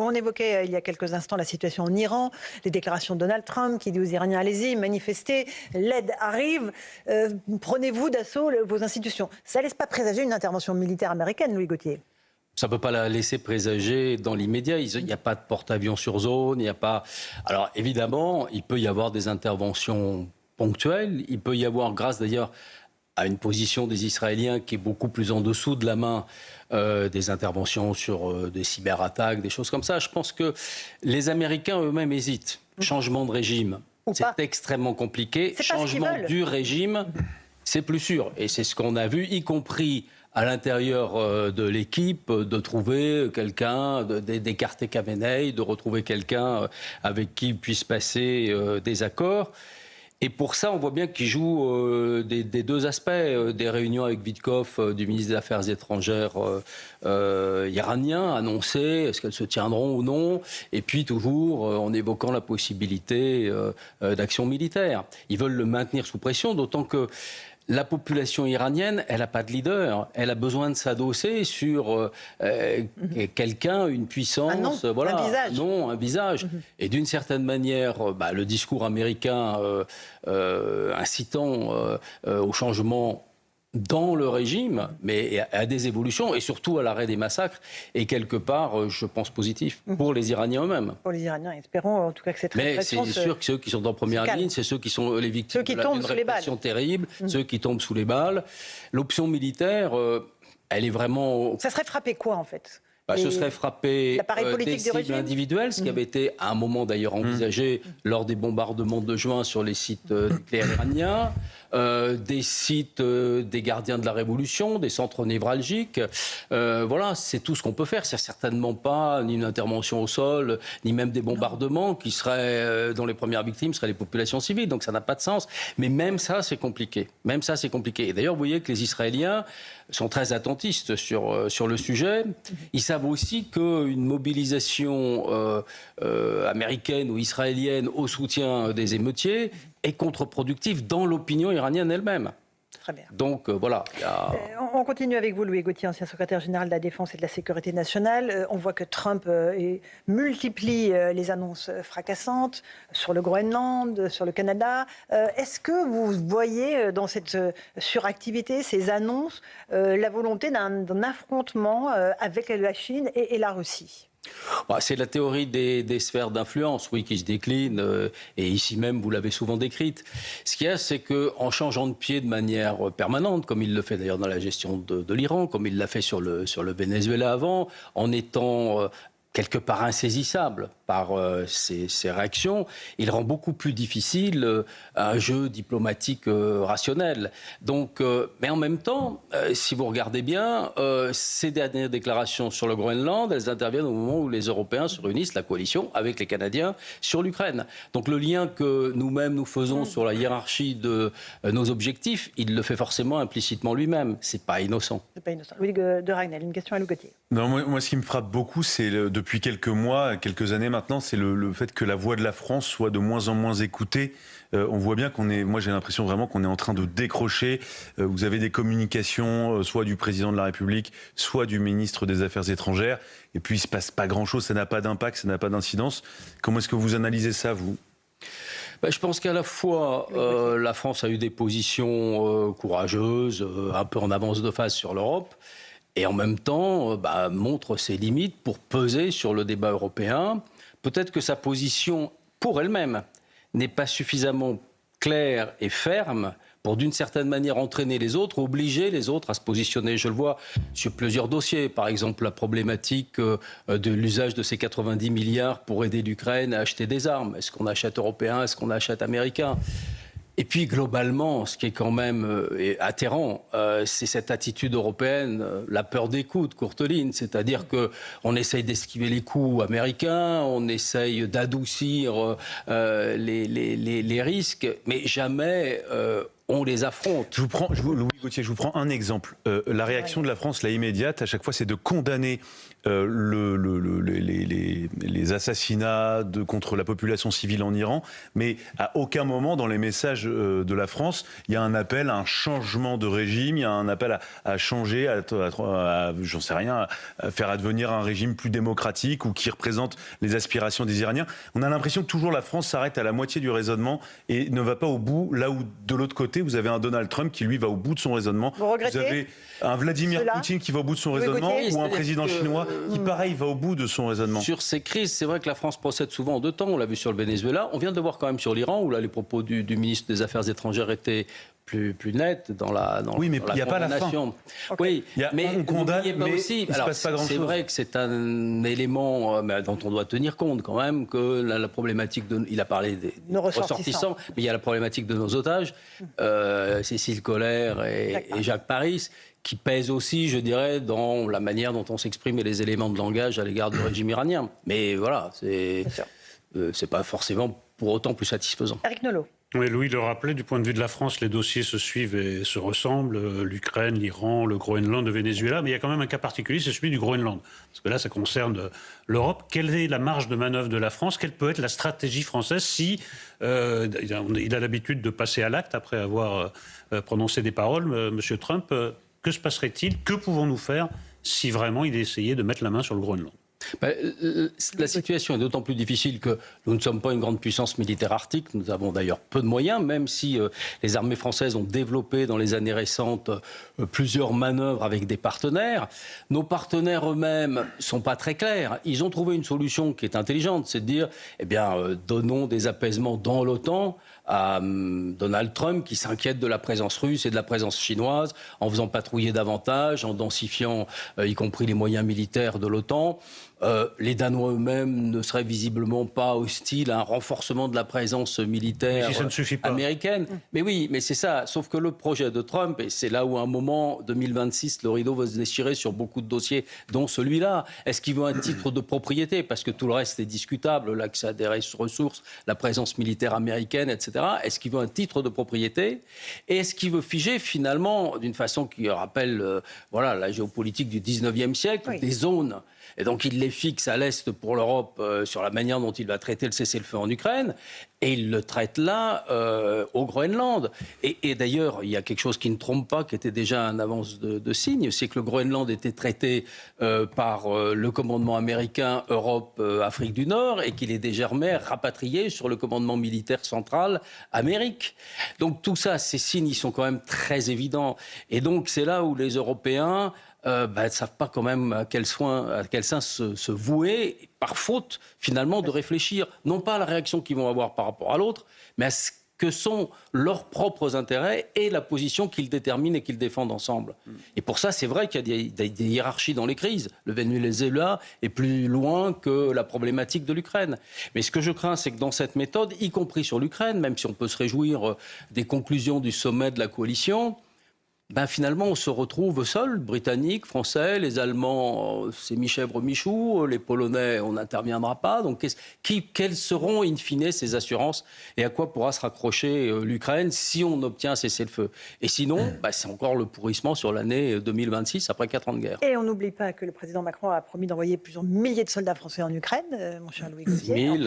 On évoquait il y a quelques instants la situation en Iran, les déclarations de Donald Trump qui dit aux Iraniens allez-y, manifestez, l'aide arrive, prenez-vous d'assaut vos institutions. Ça ne laisse pas présager une intervention militaire américaine, Louis Gauthier? Ça ne peut pas la laisser présager dans l'immédiat. Il n'y a pas de porte-avions sur zone, il n'y a pas... Alors évidemment, il peut y avoir des interventions ponctuelles. Il peut y avoir, grâce d'ailleurs à une position des Israéliens qui est beaucoup plus en dessous de la main, des interventions sur des cyberattaques, des choses comme ça. Je pense que les Américains eux-mêmes hésitent. Changement de régime, c'est extrêmement compliqué. Changement du régime, c'est plus sûr. Et c'est ce qu'on a vu, y compris à l'intérieur de l'équipe, de trouver quelqu'un, d'écarter Khamenei, de retrouver quelqu'un avec qui il puisse passer des accords. Et pour ça, on voit bien qu'il joue des deux aspects, des réunions avec Vitkov, du ministre des Affaires étrangères iranien, annoncées, est-ce qu'elles se tiendront ou non, et puis toujours en évoquant la possibilité d'action militaire. Ils veulent le maintenir sous pression, d'autant que la population iranienne, elle n'a pas de leader. Elle a besoin de s'adosser sur quelqu'un, une puissance, un visage. Un visage. Et d'une certaine manière, le discours américain incitant au changement dans le régime, mais à des évolutions, et surtout à l'arrêt des massacres, et quelque part, je pense, positif pour les Iraniens eux-mêmes. Pour les Iraniens, espérons en tout cas que cette répression... Mais c'est sûr que ceux qui sont en première ligne, c'est ceux qui sont les victimes d'une répression terrible, ceux qui tombent sous les balles. L'option militaire, elle est vraiment... Ça serait frapper quoi, en fait? Ce serait frapper des cibles individuelles, ce qui avait été à un moment d'ailleurs envisagé lors des bombardements de juin sur les sites nucléaires iraniens, des sites des gardiens de la Révolution, des centres névralgiques. Voilà, c'est tout ce qu'on peut faire. C'est certainement pas ni une intervention au sol, ni même des bombardements qui seraient, dont les premières victimes seraient les populations civiles. Donc ça n'a pas de sens. Mais même ça, c'est compliqué. Même ça, c'est compliqué. Et d'ailleurs, vous voyez que les Israéliens sont très attentistes sur le sujet. Ils savent aussi qu'une mobilisation américaine ou israélienne au soutien des émeutiers est contre-productive dans l'opinion iranienne elle-même. Très bien. Donc voilà. On continue avec vous, Louis Gauthier, ancien secrétaire général de la Défense et de la Sécurité nationale. On voit que Trump multiplie les annonces fracassantes sur le Groenland, sur le Canada. Est-ce que vous voyez dans cette suractivité, ces annonces, la volonté d'un affrontement avec la Chine et la Russie ? C'est la théorie des sphères d'influence, oui, qui se décline, et ici même, vous l'avez souvent décrite. Ce qu'il y a, c'est qu'en changeant de pied de manière permanente, comme il le fait d'ailleurs dans la gestion de l'Iran, comme il l'a fait sur le Venezuela avant, en étant quelque part insaisissable par ses réactions, il rend beaucoup plus difficile un jeu diplomatique rationnel. Donc, mais en même temps, si vous regardez bien, ces dernières déclarations sur le Groenland, elles interviennent au moment où les Européens se réunissent, la coalition, avec les Canadiens, sur l'Ukraine. Donc le lien que nous-mêmes nous faisons sur la hiérarchie de nos objectifs, il le fait forcément implicitement lui-même. C'est pas innocent. C'est pas innocent. Louis de Ragnel, une question à Louis Gauthier. Non, moi, ce qui me frappe beaucoup, c'est depuis quelques mois, quelques années maintenant, c'est le fait que la voix de la France soit de moins en moins écoutée. On voit bien moi j'ai l'impression vraiment qu'on est en train de décrocher. Vous avez des communications, soit du président de la République, soit du ministre des Affaires étrangères, et puis il se passe pas grand-chose, ça n'a pas d'impact, ça n'a pas d'incidence. Comment est-ce que vous analysez ça, vous ? Je pense qu'à la fois, la France a eu des positions courageuses, un peu en avance de phase sur l'Europe, et en même temps montre ses limites pour peser sur le débat européen. Peut-être que sa position, pour elle-même, n'est pas suffisamment claire et ferme pour, d'une certaine manière, entraîner les autres, obliger les autres à se positionner. Je le vois sur plusieurs dossiers. Par exemple, la problématique de l'usage de ces 90 milliards pour aider l'Ukraine à acheter des armes. Est-ce qu'on achète européen? Est-ce qu'on achète américain? Et puis, globalement, ce qui est quand même atterrant, c'est cette attitude européenne, la peur des coups de courte ligne. C'est-à-dire qu'on essaye d'esquiver les coups américains, on essaye d'adoucir les risques, mais jamais on les affronte. Louis Gauthier, je vous prends un exemple. La réaction de la France, là, immédiate, à chaque fois, c'est de condamner les des assassinats contre la population civile en Iran, mais à aucun moment dans les messages de la France, il y a un appel à un changement de régime, il y a un appel à changer, j'en sais rien, à faire advenir un régime plus démocratique ou qui représente les aspirations des Iraniens. On a l'impression que toujours la France s'arrête à la moitié du raisonnement et ne va pas au bout, là où de l'autre côté, vous avez un Donald Trump qui lui va au bout de son raisonnement. Vous regrettez avez un Vladimir Poutine qui va au bout de son raisonnement ou un président chinois qui, pareil, va au bout de son raisonnement. Sur ces crises, c'est vrai que la France procède souvent en deux temps. On l'a vu sur le Venezuela. On vient de le voir quand même sur l'Iran, où là, les propos du ministre des Affaires étrangères étaient plus nets dans la oui, mais il n'y a pas la fin. Okay. Oui, mais on condamne, mais aussi, il ne se passe pas grand-chose. C'est vrai que c'est un élément dont on doit tenir compte quand même, que la problématique il a parlé des ressortissants, mais il y a la problématique de nos otages, Cécile Collère et Jacques Paris, qui pèsent aussi, je dirais, dans la manière dont on s'exprime et les éléments de langage à l'égard du régime iranien. Mais voilà, c'est pas forcément pour autant plus satisfaisant. Éric Nolot. Oui, Louis le rappelait, du point de vue de la France, les dossiers se suivent et se ressemblent. L'Ukraine, l'Iran, le Groenland, le Venezuela. Mais il y a quand même un cas particulier, c'est celui du Groenland. Parce que là, ça concerne l'Europe. Quelle est la marge de manœuvre de la France? Quelle peut être la stratégie française si il a l'habitude de passer à l'acte après avoir prononcé des paroles, M. Trump? Que se passerait-il? Que pouvons-nous faire si vraiment il essayait de mettre la main sur le Groenland? La situation est d'autant plus difficile que nous ne sommes pas une grande puissance militaire arctique. Nous avons d'ailleurs peu de moyens, même si les armées françaises ont développé dans les années récentes plusieurs manœuvres avec des partenaires. Nos partenaires eux-mêmes ne sont pas très clairs. Ils ont trouvé une solution qui est intelligente, c'est de dire, donnons des apaisements dans l'OTAN à Donald Trump qui s'inquiète de la présence russe et de la présence chinoise en faisant patrouiller davantage, en densifiant y compris les moyens militaires de l'OTAN. Les Danois eux-mêmes ne seraient visiblement pas hostiles à un renforcement de la présence militaire américaine. Mais oui, mais c'est ça. Sauf que le projet de Trump, et c'est là où à un moment, 2026, le rideau va se déchirer sur beaucoup de dossiers, dont celui-là. Est-ce qu'il veut un titre de propriété? Parce que tout le reste est discutable, l'accès à des ressources, la présence militaire américaine, etc. Est-ce qu'il veut un titre de propriété? Et est-ce qu'il veut figer finalement, d'une façon qui rappelle la géopolitique du 19e siècle, des zones? Et donc il les fixe à l'Est pour l'Europe sur la manière dont il va traiter le cessez-le-feu en Ukraine, et il le traite là au Groenland. Et d'ailleurs, il y a quelque chose qui ne trompe pas, qui était déjà un avance de signe, c'est que le Groenland était traité par le commandement américain Europe-Afrique du Nord, et qu'il est désormais rapatrié sur le commandement militaire central Amérique. Donc tout ça, ces signes, ils sont quand même très évidents. Et donc c'est là où les Européens ne savent pas quand même à quel sein se vouer, par faute finalement de réfléchir, non pas à la réaction qu'ils vont avoir par rapport à l'autre, mais à ce que sont leurs propres intérêts et la position qu'ils déterminent et qu'ils défendent ensemble. Et pour ça, c'est vrai qu'il y a des hiérarchies dans les crises. Le Venezuela est plus loin que la problématique de l'Ukraine. Mais ce que je crains, c'est que dans cette méthode, y compris sur l'Ukraine, même si on peut se réjouir des conclusions du sommet de la coalition, finalement, on se retrouve seul, Britanniques, Français, les Allemands, c'est mi-chèvre, mi-chou, les Polonais, on n'interviendra pas. Donc, quelles seront, in fine, ces assurances et à quoi pourra se raccrocher l'Ukraine si on obtient un cessez-le-feu? Et sinon, c'est encore le pourrissement sur l'année 2026, après 4 ans de guerre. Et on n'oublie pas que le président Macron a promis d'envoyer plusieurs milliers de soldats français en Ukraine, mon cher Louis Gauthier, en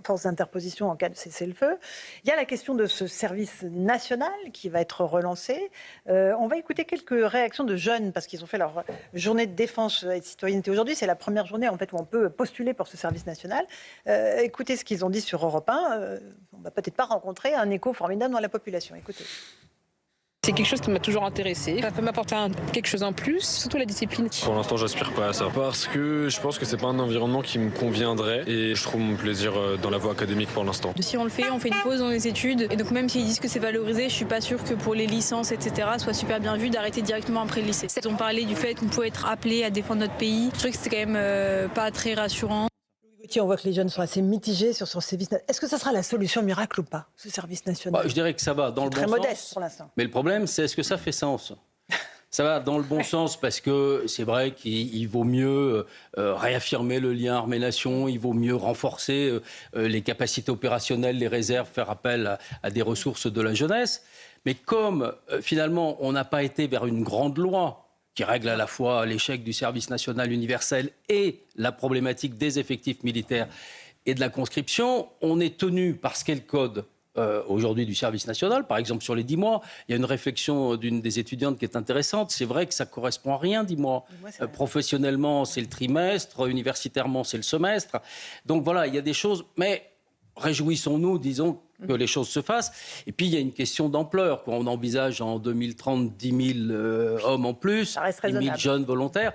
force d'interposition en cas de cessez-le-feu. Il y a la question de ce service national qui va être relancé. On va écouter quelques réactions de jeunes parce qu'ils ont fait leur journée de défense et de citoyenneté aujourd'hui. C'est la première journée en fait où on peut postuler pour ce service national. Écoutez ce qu'ils ont dit sur Europe 1. On va peut-être pas rencontrer un écho formidable dans la population. Écoutez. C'est quelque chose qui m'a toujours intéressé. Ça peut m'apporter quelque chose en plus, surtout la discipline. Pour l'instant, j'aspire pas à ça parce que je pense que c'est pas un environnement qui me conviendrait et je trouve mon plaisir dans la voie académique pour l'instant. Si on le fait, on fait une pause dans les études et donc même s'ils disent que c'est valorisé, je suis pas sûre que pour les licences, etc., soit super bien vu d'arrêter directement après le lycée. On parlait du fait qu'on pouvait être appelé à défendre notre pays. Je trouvais que c'était quand même pas très rassurant. On voit que les jeunes sont assez mitigés sur ce service. Est-ce que ça sera la solution miracle ou pas, ce service national? Je dirais que ça va dans le bon sens. Très modeste pour l'instant. Mais le problème, c'est est-ce que ça fait sens? Ça va dans le bon sens parce que c'est vrai qu'il vaut mieux réaffirmer le lien armée-nation, il vaut mieux renforcer les capacités opérationnelles, les réserves, faire appel à des ressources de la jeunesse. Mais comme finalement on n'a pas été vers une grande loi, qui règle à la fois l'échec du service national universel et la problématique des effectifs militaires et de la conscription. On est tenu par ce qu'est le code aujourd'hui du service national, par exemple sur les 10 mois. Il y a une réflexion d'une des étudiantes qui est intéressante. C'est vrai que ça ne correspond à rien, 10 mois. Professionnellement, c'est le trimestre, universitairement, c'est le semestre. Donc voilà, il y a des choses, mais réjouissons-nous, disons, que les choses se fassent. Et puis, il y a une question d'ampleur. Quand on envisage en 2030 10 000 hommes en plus, 10 000 jeunes volontaires.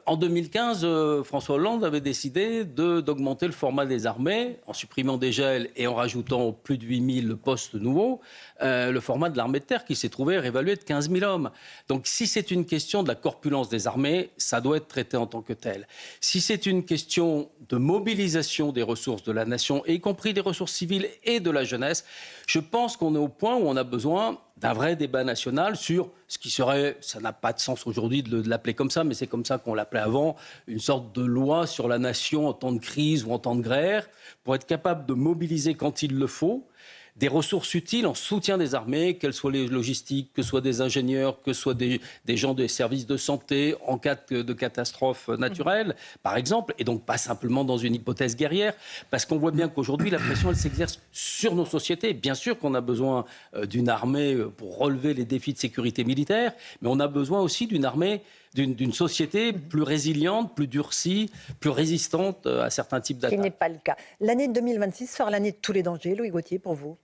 En 2015, François Hollande avait décidé d'augmenter le format des armées en supprimant des gels et en rajoutant plus de 8 000 postes nouveaux, le format de l'armée de terre qui s'est trouvé réévalué de 15 000 hommes. Donc si c'est une question de la corpulence des armées, ça doit être traité en tant que tel. Si c'est une question de mobilisation des ressources de la nation, y compris des ressources civiles et de la jeunesse, je pense qu'on est au point où on a besoin d'un vrai débat national sur ce qui serait, ça n'a pas de sens aujourd'hui de l'appeler comme ça, mais c'est comme ça qu'on l'appelait avant, une sorte de loi sur la nation en temps de crise ou en temps de guerre, pour être capable de mobiliser quand il le faut des ressources utiles en soutien des armées, qu'elles soient les logistiques, que ce soit des ingénieurs, que ce soit des gens des services de santé en cas de catastrophe naturelle, par exemple, et donc pas simplement dans une hypothèse guerrière, parce qu'on voit bien qu'aujourd'hui, la pression, elle s'exerce sur nos sociétés. Bien sûr qu'on a besoin d'une armée pour relever les défis de sécurité militaire, mais on a besoin aussi d'une armée, d'une société plus résiliente, plus durcie, plus résistante à certains types d'attaques. Ce qui n'est pas le cas. L'année 2026 sera l'année de tous les dangers, Louis Gauthier, pour vous?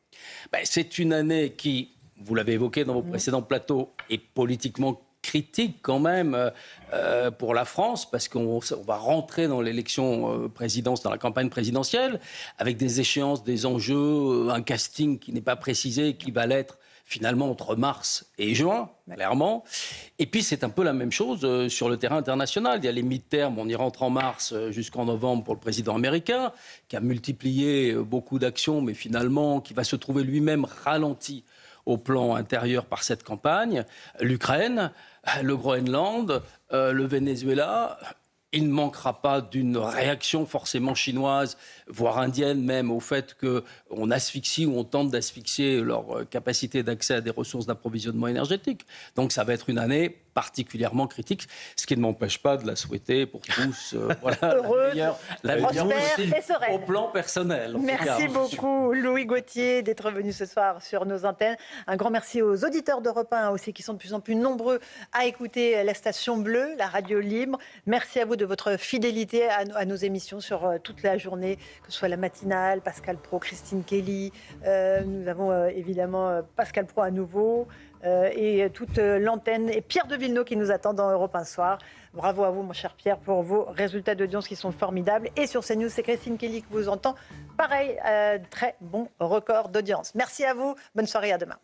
C'est une année qui, vous l'avez évoqué dans vos précédents plateaux, est politiquement critique quand même pour la France, parce qu'on va rentrer dans l'élection dans la campagne présidentielle, avec des échéances, des enjeux, un casting qui n'est pas précisé, qui va l'être finalement entre mars et juin, clairement. Et puis c'est un peu la même chose sur le terrain international. Il y a les mi-termes, on y rentre en mars jusqu'en novembre pour le président américain, qui a multiplié beaucoup d'actions, mais finalement qui va se trouver lui-même ralenti au plan intérieur par cette campagne. L'Ukraine, le Groenland, le Venezuela. Il ne manquera pas d'une réaction forcément chinoise, voire indienne même, au fait qu'on asphyxie ou on tente d'asphyxier leur capacité d'accès à des ressources d'approvisionnement énergétique. Donc ça va être une année particulièrement critique, ce qui ne m'empêche pas de la souhaiter pour tous heureuse, la meilleure prospère et sereine. au plan personnel. Merci beaucoup Louis Gauthier d'être venu ce soir sur nos antennes. Un grand merci aux auditeurs d'Europe 1 aussi qui sont de plus en plus nombreux à écouter la station bleue, la radio libre. Merci à vous de votre fidélité à nos émissions sur toute la journée, que ce soit la matinale, Pascal Praud, Christine Kelly. Nous avons évidemment Pascal Praud à nouveau. Et toute l'antenne et Pierre de Villeneuve qui nous attend dans Europe 1 Soir. Bravo à vous, mon cher Pierre, pour vos résultats d'audience qui sont formidables. Et sur CNews, c'est Christine Kelly qui vous entend. Pareil, très bon record d'audience. Merci à vous. Bonne soirée, à demain.